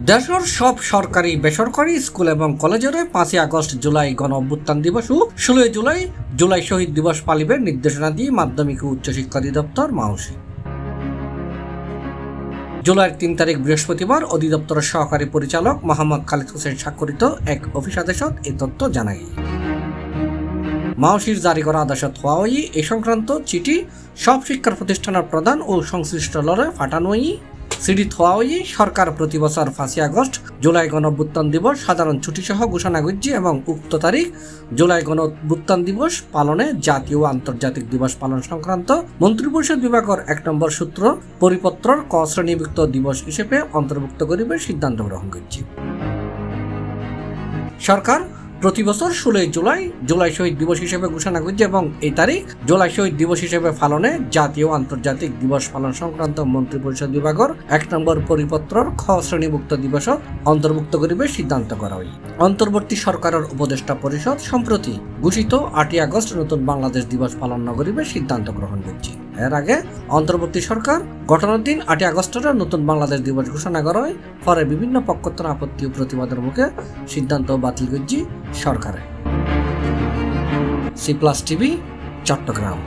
দেশের সব সরকারি বেসরকারি স্কুল এবং কলেজের 5 আগস্ট জুলাই গণ অভ্যুত্থান দিবস ও 16 জুলাই জুলাই শহীদ দিবস পালিবের নির্দেশনা দিয়ে মাধ্যমিক ও উচ্চশিক্ষা অধিদপ্তর মাউসি। জুলাইয়ের 3 তারিখ বৃহস্পতিবার অধিদপ্তরের সহকারী পরিচালক মোহাম্মদ খালিদ হোসেন স্বাক্ষরিত এক অফিস আদেশত এই তথ্য জানায়। মাউসির জারি করা আদেশত হওয়া এই সংক্রান্ত চিঠি সব শিক্ষা প্রতিষ্ঠানের প্রধান ও সংশ্লিষ্ট লড়ে ফাটানো সিডি থোয়া সরকার প্রতি বছর 5 আগস্ট জুলাই গণ অভ্যুত্থান দিবস সাধারণ ছুটি সহ ঘোষণা করছে এবং উক্ত তারিখ জুলাই গণ অভ্যুত্থান দিবস পালনে জাতীয় ও আন্তর্জাতিক দিবস পালন সংক্রান্ত মন্ত্রিপরিষদ বিভাগের 1 নম্বর সূত্র পরিপত্রর ক শ্রেণীভুক্ত দিবস হিসেবে অন্তর্ভুক্ত করিবে সিদ্ধান্ত গ্রহণ করছে। সরকার প্রতি বছর 16 জুলাই জুলাই শহীদ দিবস হিসেবে ঘোষণা করছে এবং এই তারিখ জুলাই শহীদ দিবস হিসেবে পালনে জাতীয় আন্তর্জাতিক দিবস পালন সংক্রান্ত মন্ত্রিপরিষদ বিভাগের 1 নম্বর পরিপত্রর খ শ্রেণীভুক্ত দিবস অন্তর্ভুক্ত করিবে সিদ্ধান্ত করা হয়। অন্তর্বর্তী সরকারের উপদেষ্টা পরিষদ সম্প্রতি ঘোষিত 8 আগস্ট নতুন বাংলাদেশ দিবস পালন না করিবে সিদ্ধান্ত গ্রহণ করছে। এর আগে অন্তর্বর্তী সরকার ঘটনার দিন 8 আগস্টের নতুন বাংলাদেশ দিবস ঘোষণা করা হয়। পরে বিভিন্ন পক্ষের আপত্তি ও প্রতিবাদের মুখে সিদ্ধান্ত বাতিল করছে সরকারে। C plus TV, Chittagong.